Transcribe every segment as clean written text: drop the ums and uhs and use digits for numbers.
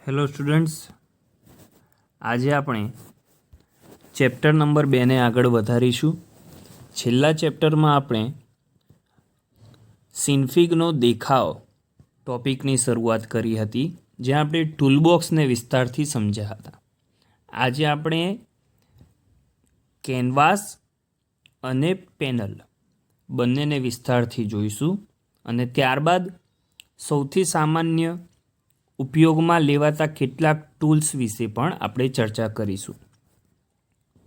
Hello students, આજે આપણે chapter number 2ને આગળ વધારીશું. છેલ્લા ચેપ્ટરમાં આપણે સિન્ફિગનો દેખાવ ટોપિકની શરૂઆત કરી હતી, જ્યાં આપણે ટૂલબોક્સને વિસ્તારથી સમજ્યા હતા. આજે આપણે કેનવાસ અને પેનલ બંનેને વિસ્તારથી જોઈશું અને ત્યારબાદ સૌથી સામાન્ય ઉપયોગમાં લેવાતા કેટલાક ટૂલ્સ વિશે પણ આપણે ચર્ચા કરીશું.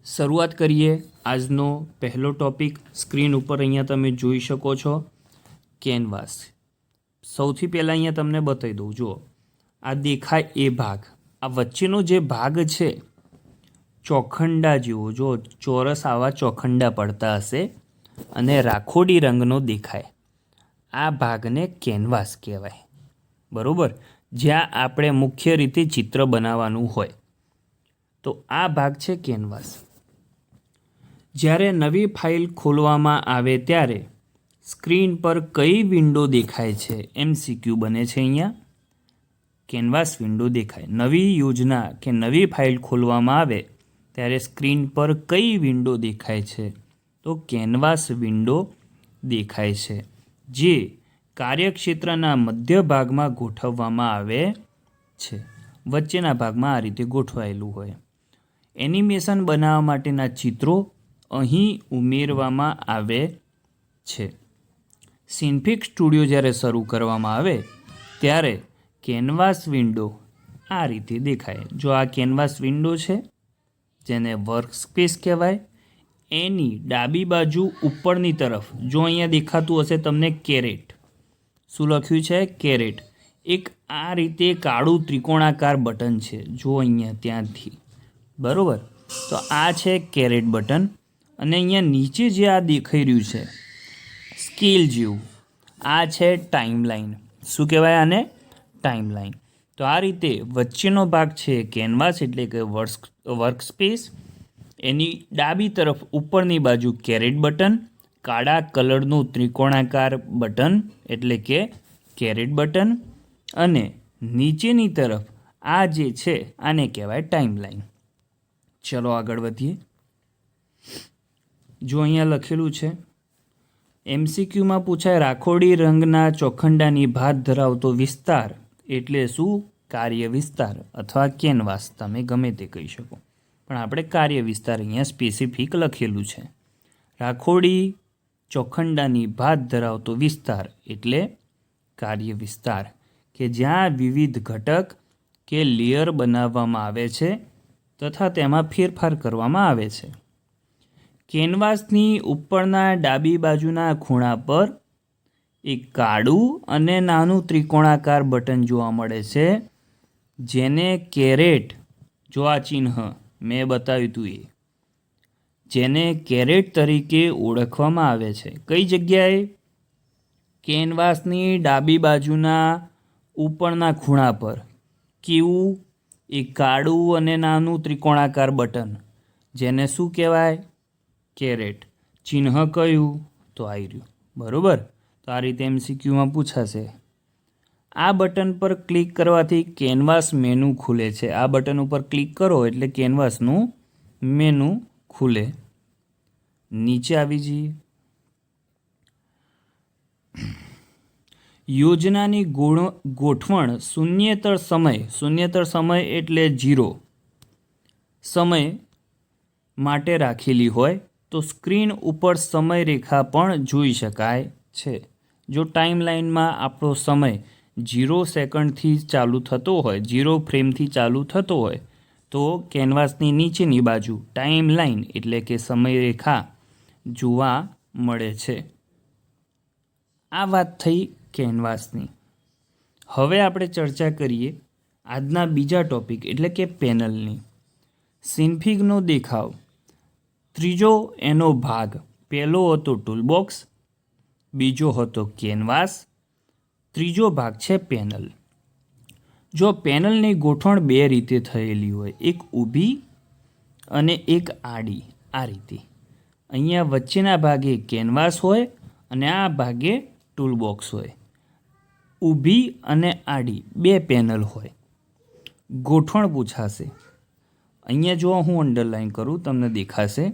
શરૂઆત કરીએ. આજનો પહેલો ટોપિક સ્ક્રીન ઉપર અહીંયા તમે જોઈ શકો છો, કેનવાસ. સૌથી પહેલાં અહીંયા તમને બતાવી દઉં. જુઓ, આ દેખાય એ ભાગ, આ વચ્ચેનો જે ભાગ છે ચોખંડા જેવો, જો ચોરસ આવા ચોખંડા પડતા હશે અને રાખોડી રંગનો દેખાય, આ ભાગને કેનવાસ કહેવાય. બરાબર? જ્યાં આપણે મુખ્ય રીતે ચિત્ર બનાવવાનું હોય તો આ ભાગ છે કેનવાસ. જ્યારે નવી ફાઇલ ખોલવામાં આવે ત્યારે સ્ક્રીન પર કઈ વિન્ડો દેખાય છે? MCQ બને છે. અહીંયા કેનવાસ વિન્ડો દેખાય. નવી યોજના કે નવી ફાઇલ ખોલવામાં આવે ત્યારે સ્ક્રીન પર કઈ વિન્ડો દેખાય છે? તો કેનવાસ વિન્ડો દેખાય છે, જે કાર્યક્ષેત્રના મધ્ય ભાગમાં ગોઠવવામાં આવે છે. વચ્ચેના ભાગમાં આ રીતે ગોઠવાયેલું હોય. એનિમેશન બનાવવા માટેના ચિત્રો અહીં ઉમેરવામાં આવે છે. સિન્ફિગ સ્ટુડિયો જ્યારે શરૂ કરવામાં આવે ત્યારે કેનવાસ વિન્ડો આ રીતે દેખાય. જો આ કેનવાસ વિન્ડો છે, જેને વર્કસ્પેસ કહેવાય, એની ડાબી બાજુ ઉપરની તરફ જો અહીંયા દેખાતું હશે તમને કેરેટ. શું લખ્યું છે? કેરેટ. એક આ રીતે કાળું ત્રિકોણાકાર બટન છે, જો અહીંયા ત્યાંથી. બરાબર? તો આ છે કેરેટ બટન. અને અહીંયા નીચે જે આ દેખાઈ રહ્યું છે સ્કેલ જેવું, આ છે ટાઈમલાઈન. શું કહેવાય આને? ટાઈમલાઈન. તો આ રીતે વચ્ચેનો ભાગ છે કેનવાસ એટલે કે વર્કસ્પેસ, એની ડાબી તરફ ઉપરની બાજુ કેરેટ બટન, કાળા કલરનું ત્રિકોણાકાર બટન એટલે કે કેરેટ બટન, અને નીચેની તરફ આ જે છે આને કહેવાય ટાઈમલાઈન. ચલો આગળ વધીએ. જો અહીંયા લખેલું છે, MCQમાં પૂછાય, રાખોડી રંગના ચોખંડાની ભાત ધરાવતો વિસ્તાર એટલે શું? કાર્ય વિસ્તાર અથવા કેનવાસ, તમે ગમે તે કહી શકો, પણ આપણે કાર્ય વિસ્તાર અહીંયા સ્પેસિફિક લખેલું છે. રાખોડી ચોખંડાની ભાત ધરાવતો વિસ્તાર એટલે કાર્ય વિસ્તાર, કે જ્યાં વિવિધ ઘટક કે લેયર બનાવવામાં આવે છે તથા તેમાં ફેરફાર કરવામાં આવે છે. કેનવાસની ઉપરના ડાબી બાજુના ખૂણા પર એક કાળું અને નાનું ત્રિકોણાકાર બટન જોવા મળે છે, જેને કેરેટ, જો આ ચિહ્ન મેં બતાવ્યું હતું એ, જેને કેરેટ તરીકે ઓળખવામાં આવે છે. કઈ જગ્યાએ? કેનવાસની ડાબી બાજુના ઉપરના ખૂણા પર. કેવું? એક કાળું અને નાનું ત્રિકોણાકાર બટન, જેને શું કહેવાય? કેરેટ. ચિહ્ન કયું? તો આવી રહ્યું. બરાબર? તો આ રીતે MCQમાં પૂછાશે. આ બટન પર ક્લિક કરવાથી કેનવાસ મેનુ ખુલે છે. આ બટન ઉપર ક્લિક કરો એટલે કેનવાસનું મેનુ ખુલે. નીચે આવી જઈએ. યોજનાની ગોઠવણ શૂન્યેતર સમય એટલે 0 સમય માટે રાખેલી હોય તો સ્ક્રીન ઉપર સમયરેખા પણ જોઈ શકાય છે. જો ટાઈમલાઈનમાં આપણો સમય 0 સેકન્ડથી ચાલુ થતો હોય, 0 ફ્રેમથી ચાલુ થતો હોય, તો કેનવાસની નીચેની બાજુ ટાઈમલાઈન એટલે કે સમયરેખા જોવા મળે છે. આ વાત થઈ કેનવાસની. હવે આપણે ચર્ચા કરીએ આજના બીજા ટોપિક એટલે કે પેનલની. સિન્ફિગનો દેખાવ. ત્રીજો એનો ભાગ. પહેલો હતો ટૂલબોક્સ, બીજો હતો કેનવાસ, ત્રીજો ભાગ છે પેનલ. જો પેનલની ગોઠવણ બે રીતે થયેલી હોય, એક ઊભી અને એક આડી. આ રીતે અહીંયા વચ્ચેના ભાગે કેનવાસ હોય અને આ ભાગે ટૂલબોક્સ હોય. ઊભી અને આડી બે પેનલ હોય. ગોઠવણ પૂછાશે. અહીંયા જો હું અંડરલાઈન કરું તમને દેખાશે.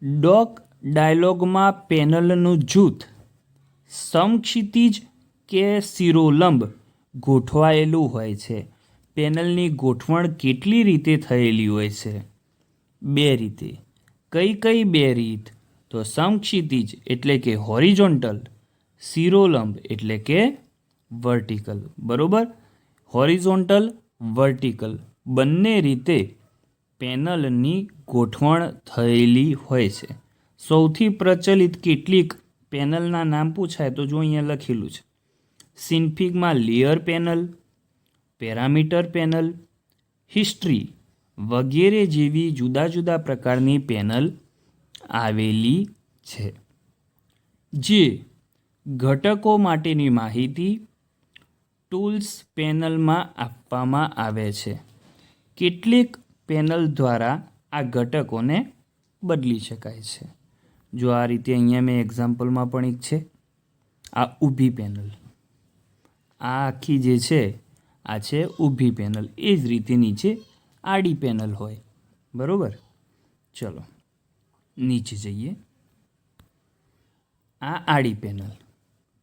ડોક ડાયલોગમાં પેનલનું જૂથ સમક્ષિતિજ કે શિરોલંબ ગોઠવાયેલું હોય છે. પેનલની ગોઠવણ કેટલી રીતે થયેલી હોય છે? 2 રીતે. કઈ કઈ 2 રીત? તો સમક્ષિતિજ એટલે કે હોરિઝોન્ટલ, શિરોલંબ એટલે કે વર્ટિકલ. બરોબર, હોરિઝોન્ટલ, વર્ટિકલ બંને રીતે પેનલની ગોઠવણ થયેલી હોય છે. સૌથી પ્રચલિત કેટલીક પેનલના નામ પૂછાય તો જો અહીંયા લખેલું છે. સિન્ફિગમાં layer panel, parameter panel, history વગેરે જેવી જુદા જુદા પ્રકારની પેનલ આવેલી છે, જે ઘટકો માટેની માહિતી ટૂલ્સ પેનલમાં આપવામાં આવે છે. કેટલીક પેનલ દ્વારા આ ઘટકોને બદલી શકાય છે. જો આ રીતે અહીંયા મેં એક્ઝામ્પલમાં પણ એક છે, આ ઊભી પેનલ, આ આખી જે છે આ છે ઊભી પેનલ. એ જ રીતે નીચે આડી પેનલ હોય. બરાબર, ચલો નીચે જઈએ. આ આડી પેનલ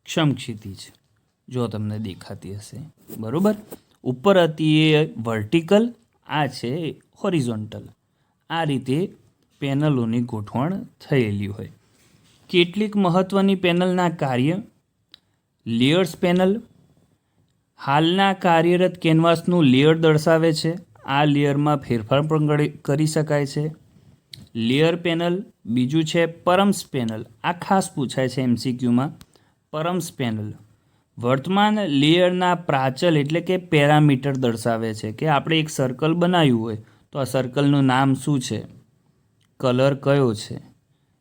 સમક્ષિતિજ જો તમને દેખાતી હશે. બરાબર, ઉપર હતી એ વર્ટિકલ, આ છે હોરિઝોન્ટલ. આ રીતે પેનલોની ગોઠવણ થયેલી હોય. કેટલીક મહત્ત્વની પેનલના કાર્ય. લેયર્સ પેનલ હાલના કાર્યરત કેનવાસનું લેયર દર્શાવે છે. આ લેયરમાં ફેરફાર પણ કરી શકાય છે. Layer panel. બીજું છે પરમ્સ પેનલ. આ ખાસ પૂછાય છે MCQમાં. પરમ્સ પેનલ વર્તમાન લેયરના પ્રાચલ એટલે કે પેરામીટર દર્શાવે છે, કે આપણે એક સર્કલ બનાવ્યું હોય તો આ સર્કલનું નામ શું છે, કલર કયો છે,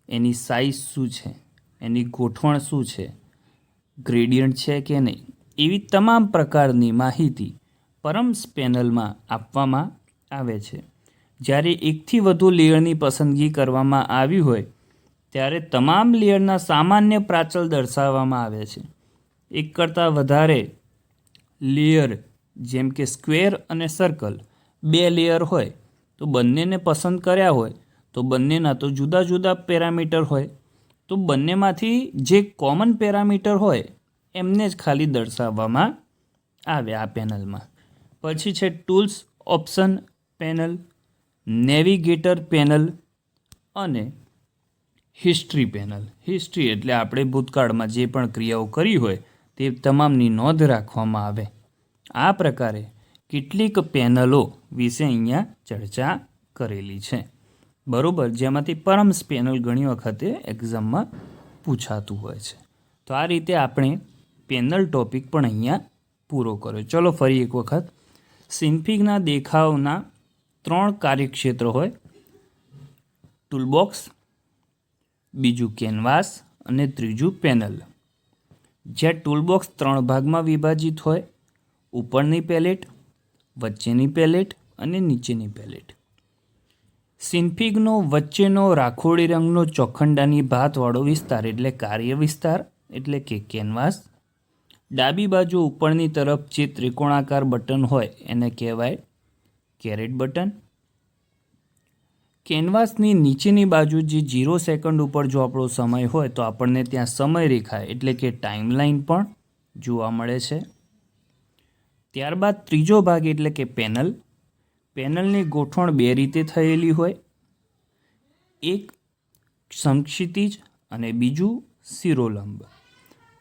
એની સાઇઝ શું છે, એની ગોઠવણ શું છે, ગ્રેડિયન્ટ છે કે નહીં, એવી તમામ પ્રકારની માહિતી પરમ્સ પેનલમાં આપવામાં આવે છે. જ્યારે એકથી વધુ લેયરની પસંદગી કરવામાં આવી હોય ત્યારે તમામ લેયરના સામાન્ય પ્રાચલ દર્શાવવામાં આવે છે. એક કરતાં વધારે લેયર જેમ કે સ્ક્વેર અને સર્કલ 2 લેયર હોય તો બંનેને પસંદ કર્યા હોય તો બંનેના તો જુદા જુદા પેરામીટર હોય, તો બંનેમાંથી જે કોમન પેરામીટર હોય એમને જ ખાલી દર્શાવવામાં આવે આ પેનલમાં. પછી છે tools option panel, navigator panel અને હિસ્ટ્રી પેનલ. હિસ્ટ્રી એટલે આપણે ભૂતકાળમાં જે પણ ક્રિયાઓ કરી હોય તે તમામની નોંધ રાખવામાં આવે. આ પ્રકારે કેટલીક પેનલો વિશે અહીંયા ચર્ચા કરેલી છે. બરાબર, જેમાંથી પરમ્સ પેનલ ઘણી વખતે એક્ઝામમાં પૂછાતું હોય છે. તો આ રીતે આપણે પેનલ ટોપિક પણ અહીંયા પૂરો કર્યો. ચલો ફરી એક વખત. સિન્ફિગના દેખાવના 3 કાર્યક્ષેત્ર હોય. ટૂલબોક્સ, બીજું કેનવાસ અને ત્રીજું પેનલ. જ્યાં ટૂલબોક્સ 3 ભાગમાં વિભાજિત હોય. ઉપરની પેલેટ, વચ્ચેની પેલેટ અને નીચેની પેલેટ. સિન્ફિગનો વચ્ચેનો રાખોડી રંગનો ચોખંડાની ભાતવાળો વિસ્તાર એટલે કાર્ય વિસ્તાર એટલે કે કેનવાસ. ડાબી બાજુ ઉપરની તરફ જે ત્રિકોણાકાર બટન હોય એને કહેવાય કેરેટ બટન. કેનવાસની નીચેની બાજુ જે 0 સેકન્ડ ઉપર જો આપણો સમય હોય તો આપણને ત્યાં સમયરેખા એટલે કે ટાઈમલાઈન પણ જોવા મળે છે. ત્યારબાદ ત્રીજો ભાગ એટલે કે પેનલ. પેનલની ગોઠવણ 2 રીતે થયેલી હોય. એક સમક્ષિતિજ અને બીજું શિરોલંબ,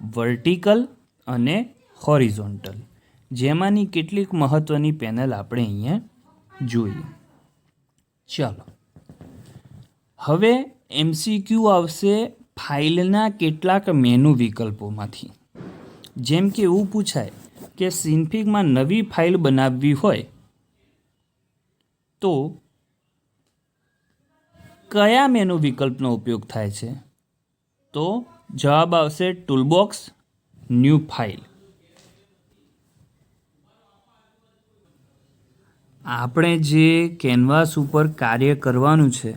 વર્ટિકલ અને હોરિઝોન્ટલ. જેમાંની કેટલીક મહત્ત્વની પેનલ આપણે અહીંયા જોઈએ. ચાલો હવે MCQ આવશે ફાઇલના કેટલાક મેનુ વિકલ્પોમાંથી. જેમ કે એવું પૂછાય કે સિન્ફિગમાં નવી ફાઇલ બનાવવી હોય તો કયા મેનુ વિકલ્પનો ઉપયોગ થાય છે? તો જવાબ આવશે ટૂલબોક્સ, ન્યૂ ફાઇલ. આપણે જે કેનવાસ ઉપર કાર્ય કરવાનું છે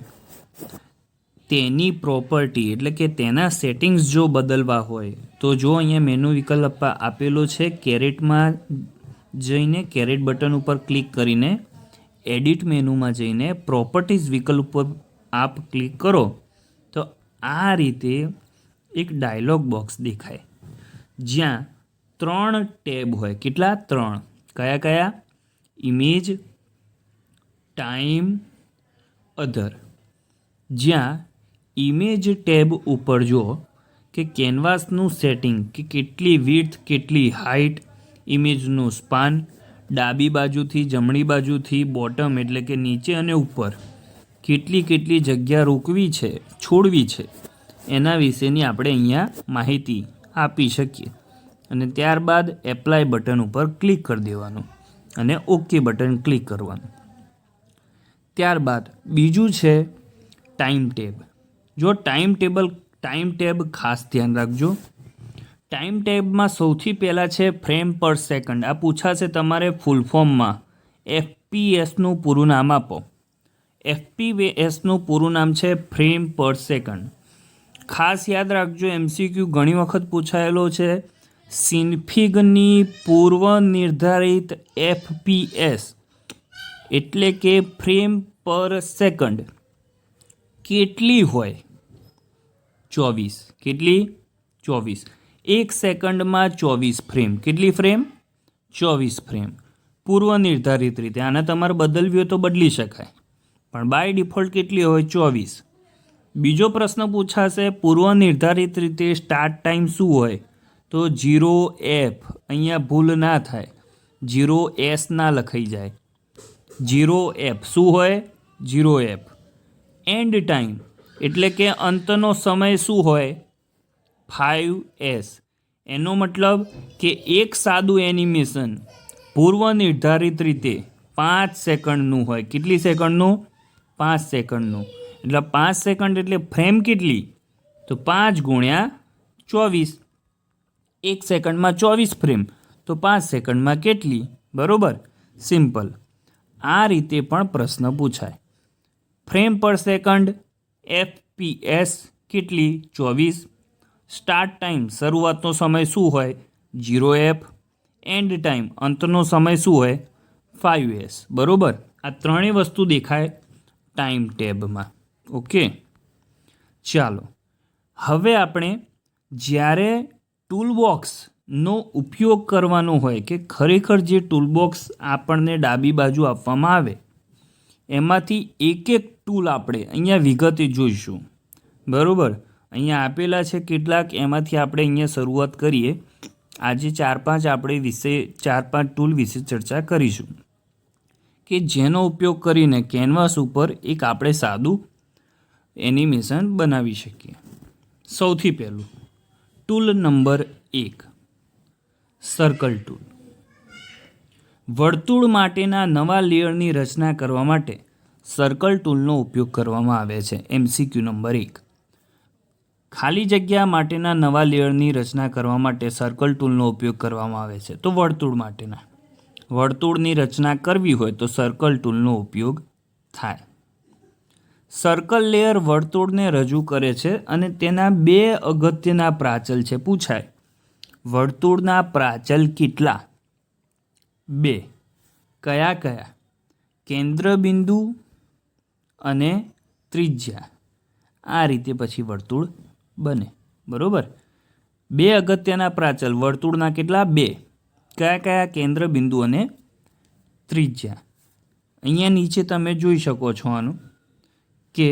તેની પ્રોપર્ટી એટલે કે તેના સેટિંગ્સ જો બદલવા હોય તો જો અહીંયા મેનુ વિકલ્પ આપેલો છે, કેરેટમાં જઈને કેરેટ બટન ઉપર ક્લિક કરીને એડિટ મેનુમાં જઈને પ્રોપર્ટીઝ વિકલ્પ ઉપર આપ ક્લિક કરો તો આ રીતે એક ડાયલોગ બોક્સ દેખાય, જ્યાં 3 ટેબ હોય. કેટલા? 3. કયા કયા? ઇમેજ, ટાઈમ, અધર. જ્યાં ઇમેજ ટેબ ઉપર જો કે કેનવાસનું સેટિંગ, કે કેટલી વિડ્થ, કેટલી હાઇટ, ઇમેજનું સ્પાન, ડાબી બાજુથી જમણી બાજુથી બોટમ એટલે કે નીચે અને ઉપર કેટલી જગ્યા રોકવી છે, છોડવી છે, એના વિશેની આપણે અહીંયા માહિતી આપી શકીએ. અને ત્યારબાદ એપ્લાય બટન ઉપર ક્લિક કરી દેવાનું અને ઓકે બટન ક્લિક કરવાનું. ત્યારબાદ બીજું છે ટાઈમ ટેબ. જો ટાઈમ ટેબ ખાસ ધ્યાન રાખજો. ટાઈમ ટેબમાં સૌથી પહેલાં છે ફ્રેમ પર સેકન્ડ. આ પૂછાશે તમારે ફૂલ ફોર્મમાં. એફપીએસનું પૂરું નામ આપો. એફપીએસનું પૂરું નામ છે ફ્રેમ પર સેકન્ડ. ખાસ યાદ રાખજો, એમસીક્યુ ઘણી વખત પૂછાયેલો છે. સિન્ફિગની પૂર્વ નિર્ધારિત એફપીએસ એટલે કે ફ્રેમ પર સેકન્ડ કેટલી હોય? 24. કેટલી? 24. 1 સેકન્ડમાં 24 ફ્રેમ. કેટલી ફ્રેમ? 24 ફ્રેમ. પૂર્વ નિર્ધારિત રીતે. આને તમારે બદલવી હોય તો બદલી શકાય, પણ બાય ડિફોલ્ટ કેટલી હોય? 24. બીજો પ્રશ્ન પૂછાશે, પૂર્વ નિર્ધારિત રીતે સ્ટાર્ટ ટાઈમ શું હોય? તો 0F. અહીંયા ભૂલ ના થાય, 0S ના લખાઈ જાય. 0F શું હોય? 0F. એન્ડ ટાઈમ એટલે કે અંતનો સમય શું હોય? 5S. એનો મતલબ કે એક સાદું એનિમેશન પૂર્વ નિર્ધારિત રીતે 5 સેકન્ડનું હોય. કેટલી સેકન્ડનું? 5 સેકન્ડનું. એટલે 5 સેકન્ડ એટલે ફ્રેમ કેટલી? તો 5 ગુણ્યા 24. 1 સેકન્ડમાં 24 ફ્રેમ, તો 5 સેકન્ડમાં કેટલી? બરાબર, સિમ્પલ. આ રીતે પણ પ્રશ્ન પૂછાય. ફ્રેમ પર સેકન્ડ એફપીએસ કેટલી? 24. સ્ટાર્ટ ટાઈમ શરૂઆતનો સમય શું હોય? 0F. એન્ડ ટાઈમ અંતનો સમય શું હોય? 5S. બરાબર, આ ત્રણેય વસ્તુ દેખાય ટાઈમ ટેબમાં. ઓકે, ચાલો હવે આપણે જ્યારે ટૂલબોક્સનો ઉપયોગ કરવાનો હોય કે ખરેખર જે ટૂલબોક્સ આપણને ડાબી બાજુ આપવામાં આવે એમાંથી એક ટૂલ આપણે અહીંયા વિગતે જોઈશું. બરાબર, અહીંયા આપેલા છે કેટલાક, એમાંથી આપણે અહીંયા શરૂઆત કરીએ. આજે 4-5 ટૂલ વિશે ચર્ચા કરીશું કે જેનો ઉપયોગ કરીને કેનવાસ ઉપર એક આપણે સાદું એનિમેશન બનાવી શકીએ. સૌથી પહેલું ટૂલ નંબર 1, સર્કલ ટૂલ. વર્તુળ માટેના નવા લેયરની રચના કરવા માટે સર્કલ ટૂલનો ઉપયોગ કરવામાં આવે છે. MCQ number 1. ખાલી જગ્યા માટેના નવા લેયરની રચના કરવા માટે સર્કલ ટૂલનો ઉપયોગ કરવામાં આવે છે. તો વર્તુળની રચના કરવી હોય તો સર્કલ ટૂલનો ઉપયોગ થાય. સર્કલ લેયર વર્તુળને રજૂ કરે છે અને તેના 2 અગત્યના પ્રાચલ છે. પૂછાય, વર્તુળના પ્રાચલ કેટલા? 2. કયા કયા? કેન્દ્રબિંદુ અને ત્રિજ્યા. આ રીતે પછી વર્તુળ બને. બરાબર, 2 અગત્યના પ્રાચલ વર્તુળના કેટલા? 2. કયા કયા? કેન્દ્રબિંદુ અને ત્રિજ્યા. અહીંયા નીચે તમે જોઈ શકો છો આનું કે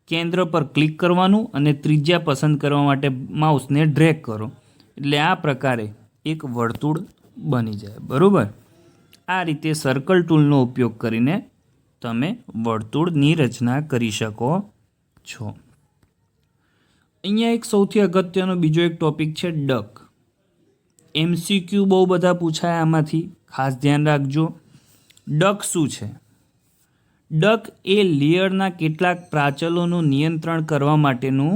કેન્દ્ર પર ક્લિક કરવાનું અને ત્રિજ્યા પસંદ કરવા માટે માઉસને ડ્રેગ કરો એટલે આ પ્રકારે એક વર્તુળ બની જાય. બરાબર, આ રીતે સર્કલ ટૂલનો ઉપયોગ કરીને તમે વર્તુળની રચના કરી શકો છો. અહીંયા એક સૌથી અગત્યનો બીજો એક ટોપિક છે ડક. એમસીક્યુ બહુ બધા પૂછાય આમાંથી, ખાસ ધ્યાન રાખજો. ડક શું છે? ડક એ લેયરના કેટલાક પ્રાચલોનું નિયંત્રણ કરવા માટેનું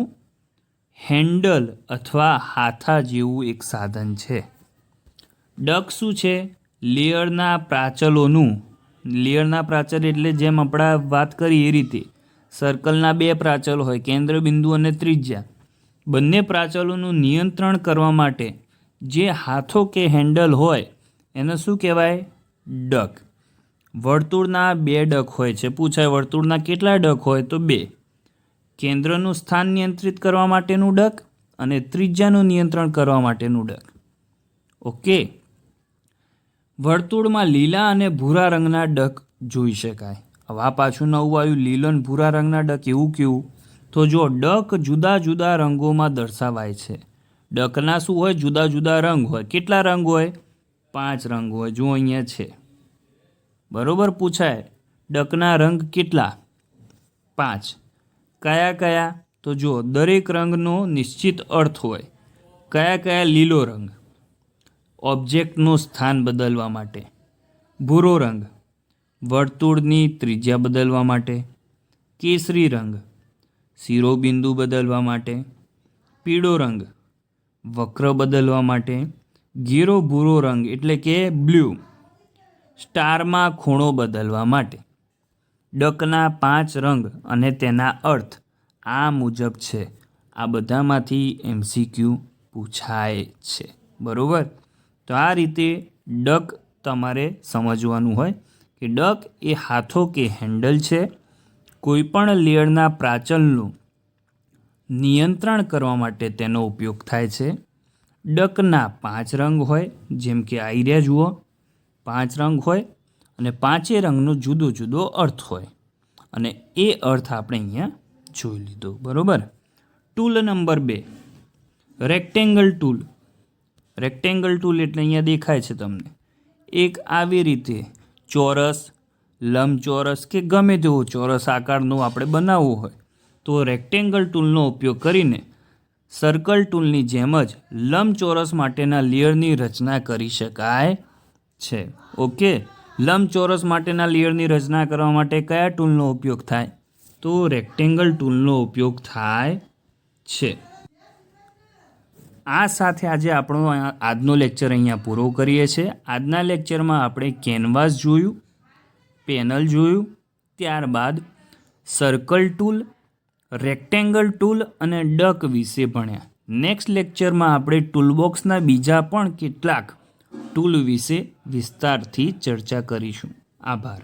હેન્ડલ અથવા હાથા જેવું એક સાધન છે. ડક શું છે? લેયરના પ્રાચલ એટલે જેમ આપણે વાત કરી એ રીતે સર્કલના 2 પ્રાચલ હોય, કેન્દ્ર બિંદુ અને ત્રિજ્યા. બંને પ્રાચલોનું નિયંત્રણ કરવા માટે જે હાથો કે હેન્ડલ હોય એને શું કહેવાય? ડક. વર્તુળના 2 ડક હોય છે. પૂછાય વર્તુળના કેટલા ડક હોય? તો 2. કેન્દ્રનું સ્થાન નિયંત્રિત કરવા માટેનું ડક અને ત્રિજ્યાનું નિયંત્રણ કરવા માટેનું ડક. ઓકે. વર્તુળમાં લીલા અને ભૂરા રંગના ડક જોઈ શકાય. હવે આ પાછું નવું આવ્યું, લીલો અને ભૂરા રંગના ડક. એવું કેવું? તો જો ડક જુદા જુદા રંગોમાં દર્શાવાય છે. ડકના શું હોય? જુદા જુદા રંગ હોય. કેટલા રંગ હોય? 5 રંગ હોય. જો અહીંયા છે. બરોબર. પૂછાય ડકના રંગ કેટલા? 5. કયા કયા? તો જો દરેક રંગનો નિશ્ચિત અર્થ હોય. કયા કયા? લીલો રંગ ઓબ્જેક્ટનું સ્થાન બદલવા માટે, ભૂરો રંગ વર્તુળની ત્રિજ્યા બદલવા માટે, કેસરી રંગ શિરોબિંદુ બદલવા માટે, પીળો રંગ વક્ર બદલવા માટે, ઘેરો ભૂરો રંગ એટલે કે બ્લુ સ્ટારમાં ખૂણો બદલવા માટે. ડકના 5 રંગ અને તેના અર્થ આ મુજબ છે. આ બધામાંથી MCQ પૂછાય છે. બરાબર. તો આ રીતે ડક તમારે સમજવાનું હોય કે ડક એ હાથો કે હેન્ડલ છે. કોઈપણ લેયરના પ્રાચલનું નિયંત્રણ કરવા માટે તેનો ઉપયોગ થાય છે. ડકના 5 રંગ હોય, જેમ કે આઈર્યા જુઓ 5 રંગ હોય અને 5 રંગનો જુદો જુદો અર્થ હોય અને એ અર્થ આપણે અહીંયા જોઈ લીધો. બરાબર. Tool number 2 rectangle tool. Rectangle tool એટલે અહીંયા દેખાય છે તમને. એક આવી રીતે ચોરસ, લંબચોરસ કે ગમે તેવો ચોરસ આકારનું આપણે બનાવવું હોય તો રેક્ટેંગલ ટૂલનો ઉપયોગ કરીને સર્કલ ટૂલની જેમ જ લંબચોરસ માટેના લેયરની રચના કરી શકાય છે. ઓકે. લંબચોરસ માટેના લેયરની રચના કરવા માટે કયા ટૂલનો ઉપયોગ થાય? તો રેક્ટેંગલ ટૂલનો ઉપયોગ થાય છે. આ સાથે આજે આપણો આજનો લેક્ચર અહીંયા પૂરો કરીએ છીએ. આજના લેક્ચરમાં આપણે કેનવાસ જોયું, પેનલ જોયું, ત્યારબાદ સર્કલ ટૂલ, રેક્ટેંગલ ટૂલ અને ડક વિશે ભણ્યા. નેક્સ્ટ લેક્ચરમાં આપણે ટૂલબોક્સના બીજા પણ કેટલાક ટૂલ વિશે વિસ્તારથી ચર્ચા કરીશું. આભાર.